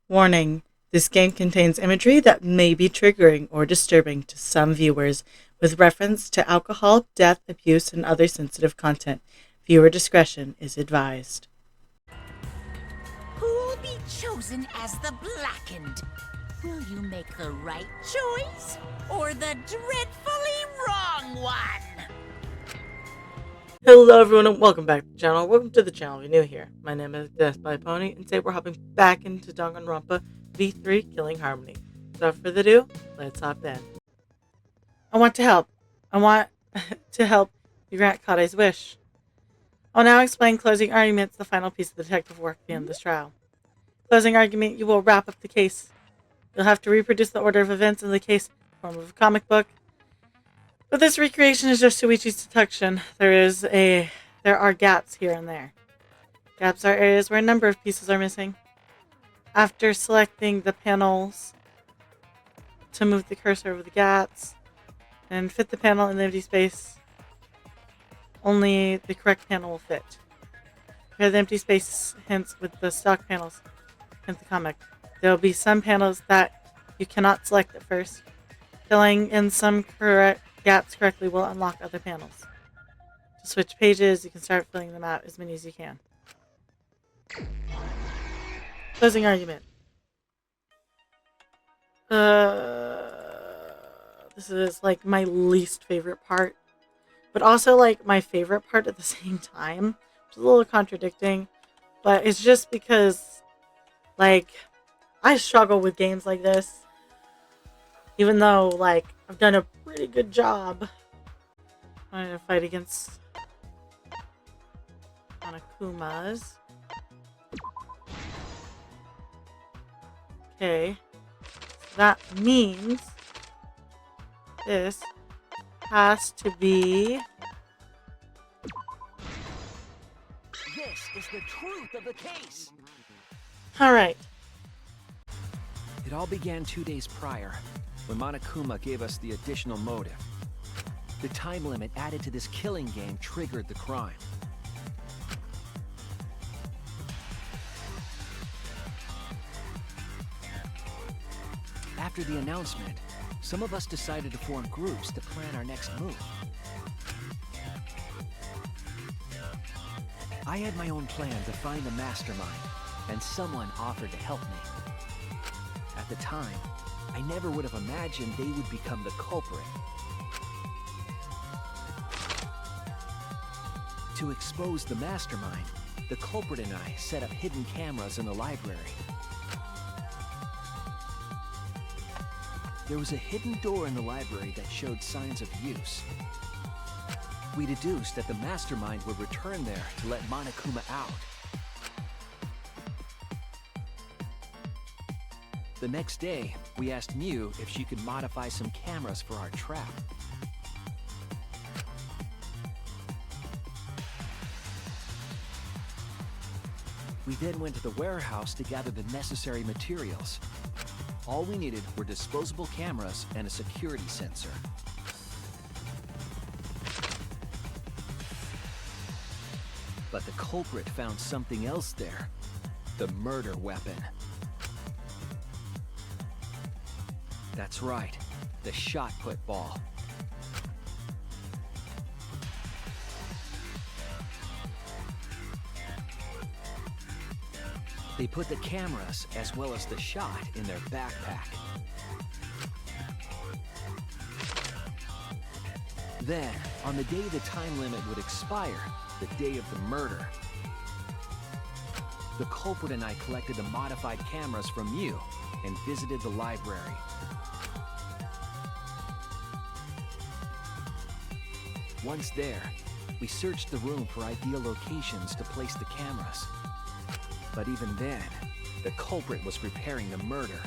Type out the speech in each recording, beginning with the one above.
Warning: this game contains imagery that may be triggering or disturbing to some viewers, with reference to alcohol, death, abuse, and other sensitive content. Viewer discretion is advised. Who'll be chosen as the Blackened? Will you make the right choice or the dreadfully wrong one? Hello everyone and welcome back to the channel. Welcome to the channel if you're new here. My name is Death by Pony and today we're hopping back into Danganronpa V3 Killing Harmony. Without further ado, let's hop in. I want to help. I want to help you grant Kade's wish. I'll now explain closing arguments, the final piece of the detective work at the end of this trial. Closing argument: you will wrap up the case. You'll have to reproduce the order of events in the case in the form of a comic book. But this recreation is just Shuichi's deduction. There are gaps here and there. Gaps are areas where a number of pieces are missing. After selecting the panels to move the cursor over the gaps and fit the panel in the empty space, only the correct panel will fit. Compare the empty space hints with the stock panels in the comic. There will be some panels that you cannot select at first. Filling in some correct gaps correctly will unlock other panels. To switch pages, you can start filling them out as many as you can. Closing argument. This is like my least favorite part, but also like my favorite part at the same time. It's a little contradicting, but it's just because like I struggle with games like this. Even though, like, I've done a pretty good job trying to fight against Monokumas. Okay. So that means this has to be... This is the truth of the case. Alright. It all began 2 days prior, when Monokuma gave us the additional motive. The time limit added to this killing game triggered the crime. After the announcement, some of us decided to form groups to plan our next move. I had my own plan to find the mastermind, and someone offered to help me. At the time, I never would have imagined they would become the culprit. To expose the mastermind, the culprit and I set up hidden cameras in the library. There was a hidden door in the library that showed signs of use. We deduced that the mastermind would return there to let Monokuma out. The next day, we asked Mew if she could modify some cameras for our trap. We then went to the warehouse to gather the necessary materials. All we needed were disposable cameras and a security sensor. But the culprit found something else there: the murder weapon. That's right, the shot put ball. They put the cameras as well as the shot in their backpack. Then, on the day the time limit would expire, the day of the murder, the culprit and I collected the modified cameras from you and visited the library. Once there, we searched the room for ideal locations to place the cameras. But even then, the culprit was preparing the murder.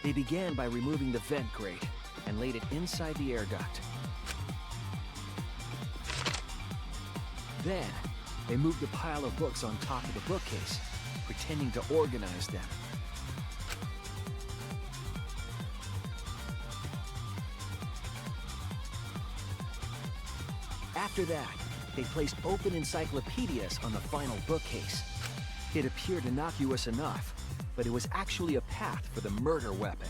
They began by removing the vent grate and laid it inside the air duct. Then, they moved a pile of books on top of the bookcase, pretending to organize them. After that, they placed open encyclopedias on the final bookcase. It appeared innocuous enough, but it was actually a path for the murder weapon.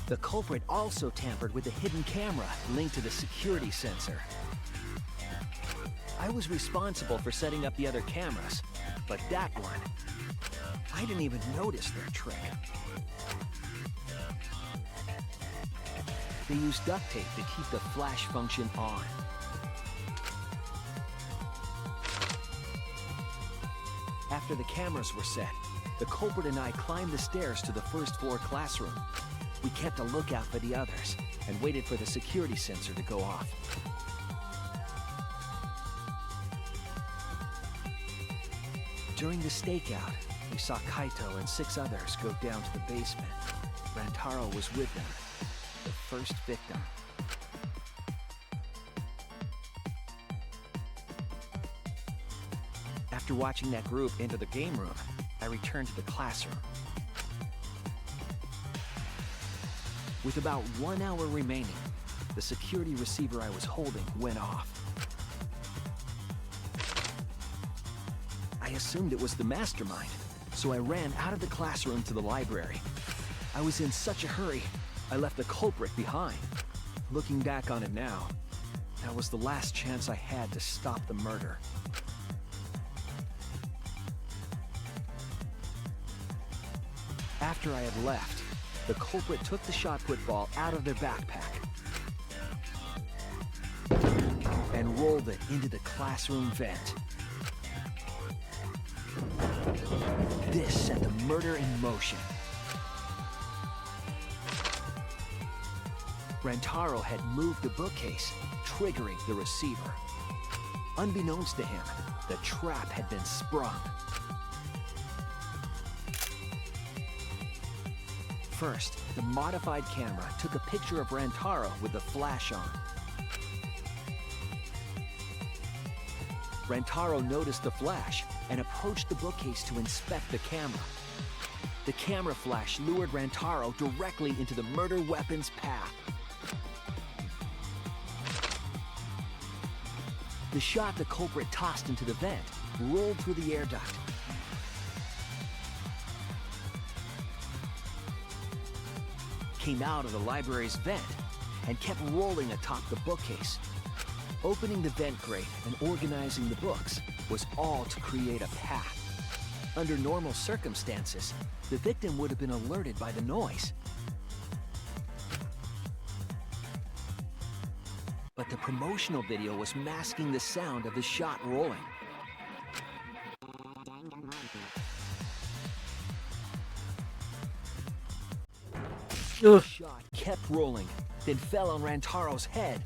The culprit also tampered with the hidden camera linked to the security sensor. I was responsible for setting up the other cameras, but that one, I didn't even notice their trick. They used duct tape to keep the flash function on. After the cameras were set, the culprit and I climbed the stairs to the first floor classroom. We kept a lookout for the others and waited for the security sensor to go off. During the stakeout, we saw Kaito and 6 others go down to the basement. Rantaro was with them, the first victim. After watching that group enter the game room, I returned to the classroom. With about 1 hour remaining, the security receiver I was holding went off. I assumed it was the mastermind, so I ran out of the classroom to the library. I was in such a hurry, I left the culprit behind. Looking back on it now, that was the last chance I had to stop the murder. After I had left, the culprit took the shot put ball out of their backpack and rolled it into the classroom vent. This set the murder in motion. Rantaro had moved the bookcase, triggering the receiver. Unbeknownst to him, the trap had been sprung. First, the modified camera took a picture of Rantaro with the flash on. Rantaro noticed the flash and approached the bookcase to inspect the camera. The camera flash lured Rantaro directly into the murder weapon's path. The shot the culprit tossed into the vent rolled through the air duct. Came out of the library's vent and kept rolling atop the bookcase. Opening the vent grate and organizing the books was all to create a path. Under normal circumstances, the victim would have been alerted by the noise. But the promotional video was masking the sound of the shot rolling. The shot kept rolling, then fell on Rantaro's head,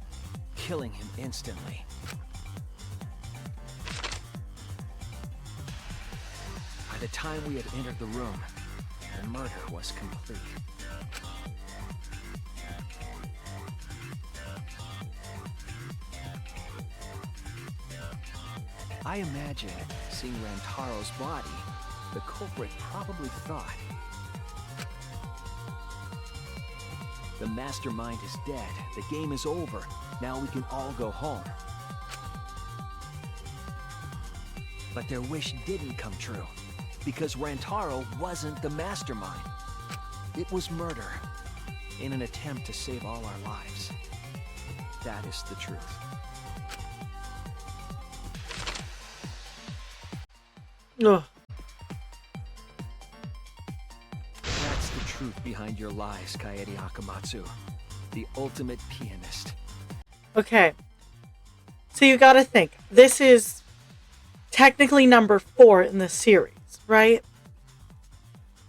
killing him instantly. By the time we had entered the room, the murder was complete. I imagine, seeing Rantaro's body, the culprit probably thought, the mastermind is dead, the game is over, now we can all go home. But their wish didn't come true, because Rantaro wasn't the mastermind. It was murder, in an attempt to save all our lives. That is the truth. Ugh. That's the truth behind your lies, Kaede Akamatsu. The ultimate pianist. Okay. So you gotta think. This is technically number 4 in the series, right?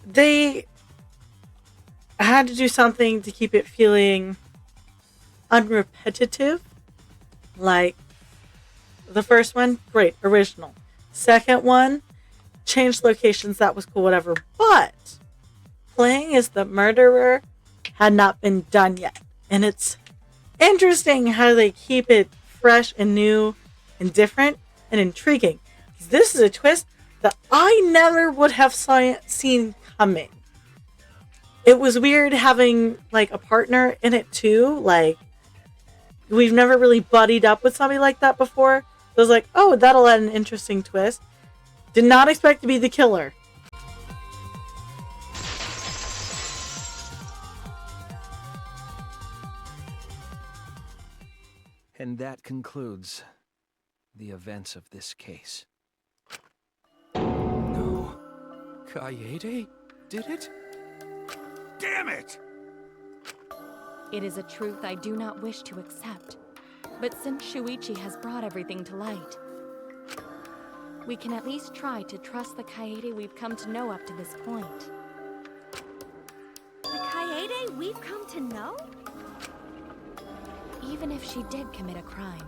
They had to do something to keep it feeling unrepetitive. Like the first one, great, original. Second one, changed locations, that was cool, whatever. But playing as the murderer had not been done yet. And it's interesting how they keep it fresh and new and different and intriguing. This is a twist that I never would have seen coming. it was weird having like a partner in it too. Like, we've never really buddied up with somebody like that before. So I was like, oh, that'll add an interesting twist. Did not expect to be the killer. And that concludes the events of this case. No. Kaede did it? Damn it! It is a truth I do not wish to accept. But since Shuichi has brought everything to light, we can at least try to trust the Kaede we've come to know up to this point. The Kaede we've come to know? Even if she did commit a crime,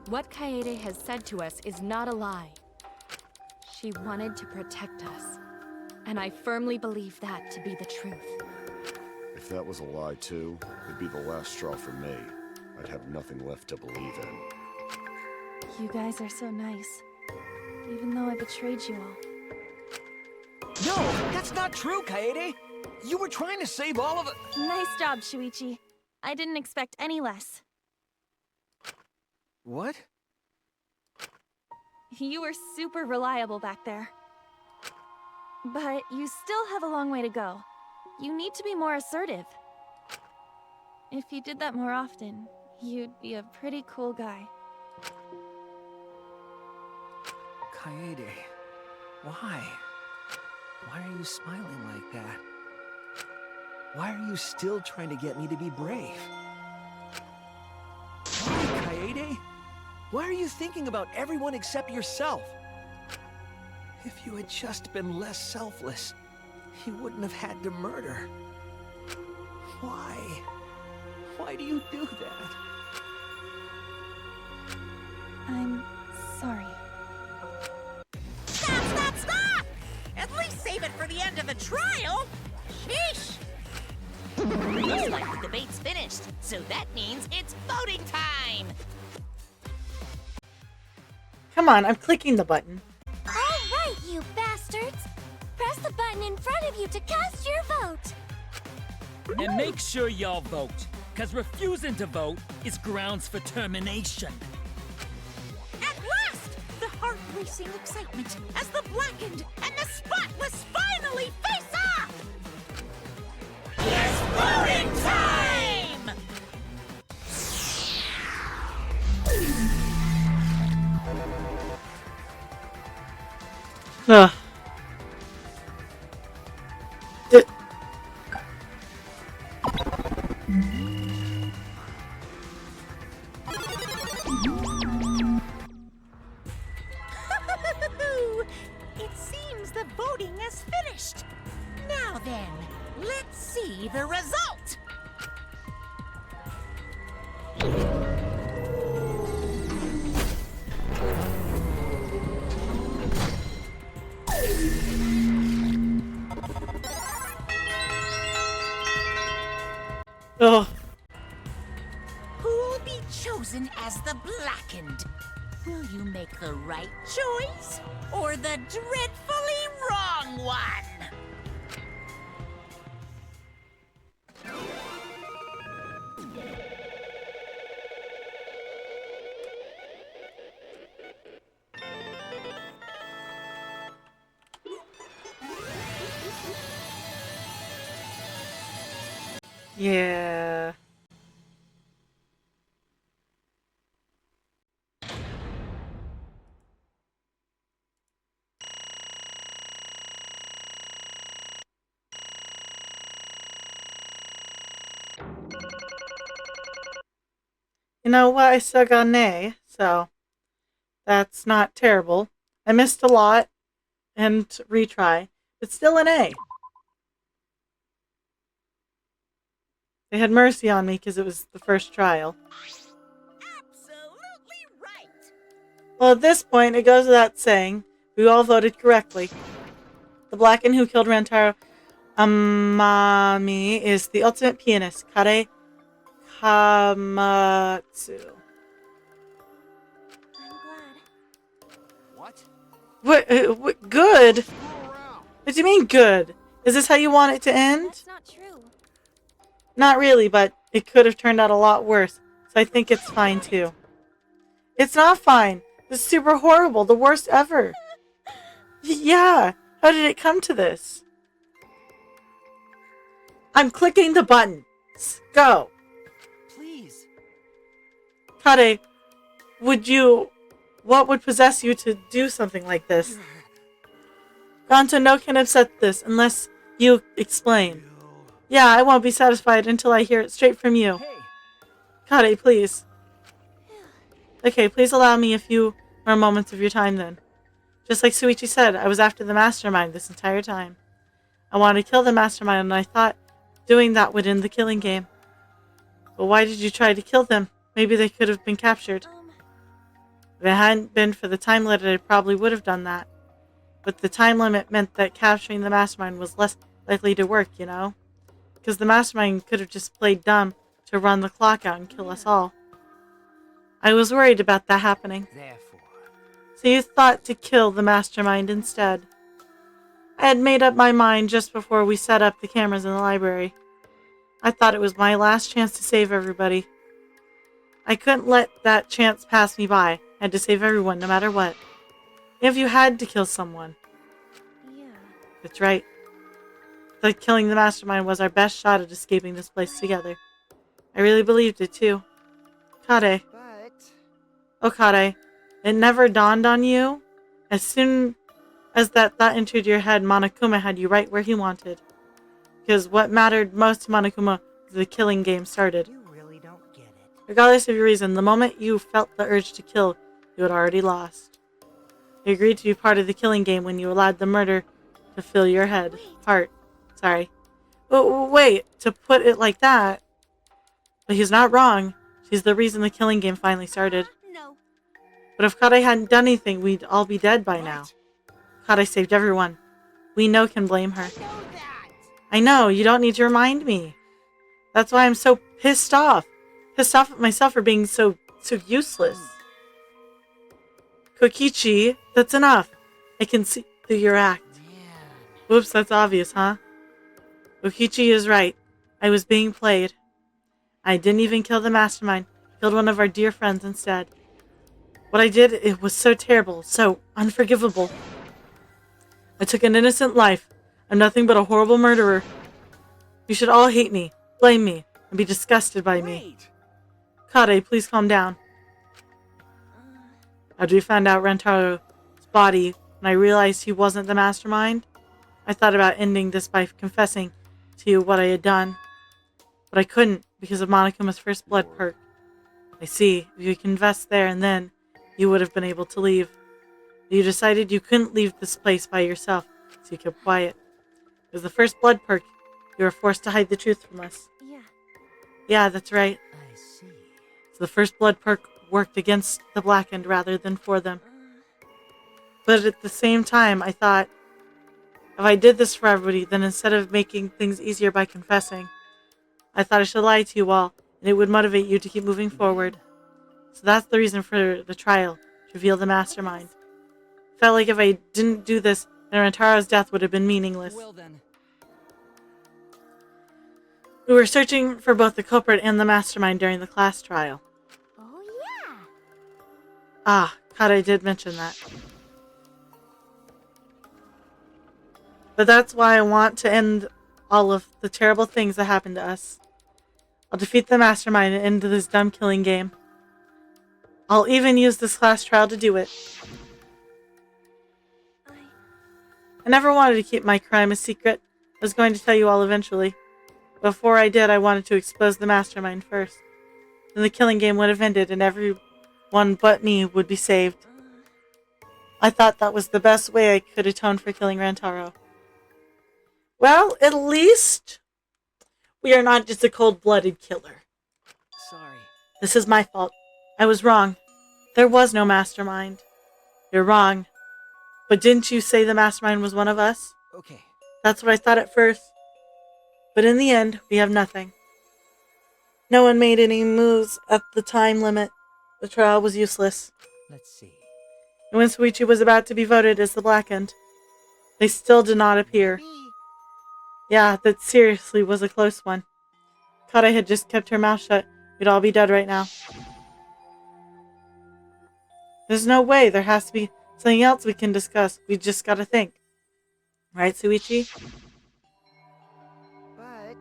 what Kaede has said to us is not a lie. She wanted to protect us, and I firmly believe that to be the truth. If that was a lie too, it'd be the last straw for me. I'd have nothing left to believe in. You guys are so nice. Even though I betrayed you all. No, that's not true, Kaede! You were trying to save all of it. Nice job, Shuichi. I didn't expect any less. What? You were super reliable back there. But you still have a long way to go. You need to be more assertive. If you did that more often, you'd be a pretty cool guy. Kaede, why? Why are you smiling like that? Why are you still trying to get me to be brave? Why, Kaede? Why are you thinking about everyone except yourself? If you had just been less selfless, you wouldn't have had to murder. Why? Why do you do that? I'm sorry. Stop, stop, stop! At least save it for the end of the trial! Sheesh! Looks like the debate's finished, so that means it's voting time! Come on, I'm clicking the button. All right, you bastards! Press the button in front of you to cast your vote! And make sure y'all vote, because refusing to vote is grounds for termination. At last! The heart-racing excitement as the Blackened and the Spotless finally face off! It's voting time! Ugh. It seems the voting has finished. Now then, let's see the result. Ugh. Who'll be chosen as the Blackened? Will you make the right choice or the dreadfully wrong one? Yeah. You know what? I still got an A, so that's not terrible. I missed a lot and retry, but still an A. They had mercy on me because it was the first trial. Absolutely right. Well, at this point, it goes without saying, we all voted correctly. The Blackened who killed Rantaro Amami is the ultimate pianist, Kare Kamatsu. I'm glad. What? What? Good? What do you mean good? Is this how you want it to end? That's not true. Not really, but it could have turned out a lot worse, so I think it's fine too. It's not fine. This is super horrible, the worst ever. Yeah, how did it come to this? I'm clicking the button. Go. Please. Kade, what would possess you to do something like this? Gonto, no can accept this unless you explain. Yeah, I won't be satisfied until I hear it straight from you. Hey. Kade, please. Okay, please allow me a few more moments of your time then. Just like Shuichi said, I was after the mastermind this entire time. I wanted to kill the mastermind and I thought doing that would end the killing game. But why did you try to kill them? Maybe they could have been captured. If it hadn't been for the time limit, I probably would have done that. But the time limit meant that capturing the mastermind was less likely to work, you know? Because the mastermind could have just played dumb to run the clock out and kill us all. I was worried about that happening. Therefore. So you thought to kill the mastermind instead. I had made up my mind just before we set up the cameras in the library. I thought it was my last chance to save everybody. I couldn't let that chance pass me by. I had to save everyone no matter what. If you had to kill someone. Yeah. That's right. Like killing the mastermind was our best shot at escaping this place together. I really believed it too. Kade. But... Oh, Kade. It never dawned on you? As soon as that thought entered your head, Monokuma had you right where he wanted. Because what mattered most to Monokuma was the killing game started. You really don't get it. Regardless of your reason, the moment you felt the urge to kill, you had already lost. You agreed to be part of the killing game when you allowed the murder to fill your heart. Sorry. Wait, to put it like that. But he's not wrong. She's the reason the killing game finally started. No. But if Kade hadn't done anything, we'd all be dead by now. Kade saved everyone. We can blame her. I know that. I know, you don't need to remind me. That's why I'm so pissed off. Pissed off at myself for being so useless. Kokichi, that's enough. I can see through your act. Whoops, that's obvious, huh? Kokichi is right. I was being played. I didn't even kill the mastermind. Killed one of our dear friends instead. What I did, it was so terrible, so unforgivable. I took an innocent life. I'm nothing but a horrible murderer. You should all hate me, blame me, and be disgusted by me. Kade, please calm down. After we found out Rantaro's body, and I realized he wasn't the mastermind, I thought about ending this by confessing to you what I had done. But I couldn't, because of Monokuma's first blood perk. I see, if you confessed there and then, you would have been able to leave. You decided you couldn't leave this place by yourself, so you kept quiet. It was the first blood perk. You were forced to hide the truth from us. Yeah. Yeah, that's right. I see. So the first blood perk worked against the Blackened rather than for them. But at the same time, I thought, if I did this for everybody, then instead of making things easier by confessing, I thought I should lie to you all, and it would motivate you to keep moving forward. So that's the reason for the trial, to reveal the mastermind. Felt like if I didn't do this, then Rantaro's death would have been meaningless. Well then. We were searching for both the culprit and the mastermind during the class trial. Oh, yeah. Ah, Kade did mention that. But that's why I want to end all of the terrible things that happened to us. I'll defeat the mastermind and end this dumb killing game. I'll even use this class trial to do it. I never wanted to keep my crime a secret. I was going to tell you all eventually. Before I did, I wanted to expose the mastermind first. Then the killing game would have ended and everyone but me would be saved. I thought that was the best way I could atone for killing Rantaro. Well, at least we are not just a cold-blooded killer. Sorry. This is my fault. I was wrong. There was no mastermind. You're wrong. But didn't you say the mastermind was one of us? Okay. That's what I thought at first. But in the end, we have nothing. No one made any moves at the time limit. The trial was useless. Let's see. And when Shuichi was about to be voted as the Blackened, they still did not appear. Yeah, that seriously was a close one. Kade had just kept her mouth shut, we'd all be dead right now. There's no way. There has to be something else we can discuss. We just gotta think. Right, Suichi? But...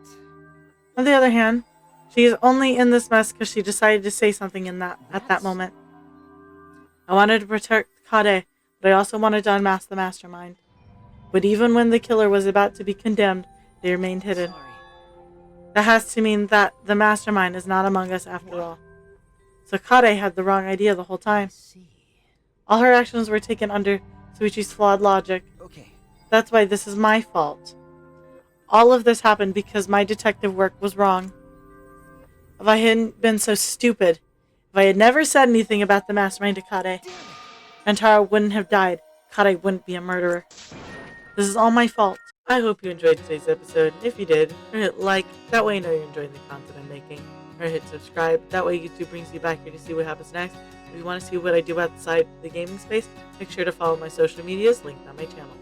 On the other hand, she is only in this mess because she decided to say something at that moment. I wanted to protect Kade, but I also wanted to unmask the mastermind. But even when the killer was about to be condemned, they remained hidden. Sorry. That has to mean that the mastermind is not among us after all. So Kade had the wrong idea the whole time. See. All her actions were taken under Suichi's flawed logic. Okay. That's why this is my fault. All of this happened because my detective work was wrong. If I hadn't been so stupid, if I had never said anything about the mastermind to Kade, Antara wouldn't have died. Kade wouldn't be a murderer. This is all my fault. I hope you enjoyed today's episode. If you did, hit like. That way I know you're enjoying the content I'm making. Or hit subscribe. That way YouTube brings you back here to see what happens next. If you want to see what I do outside the gaming space, make sure to follow my social medias linked on my channel.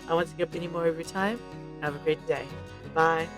I want to take up any more of your time. Have a great day. Bye.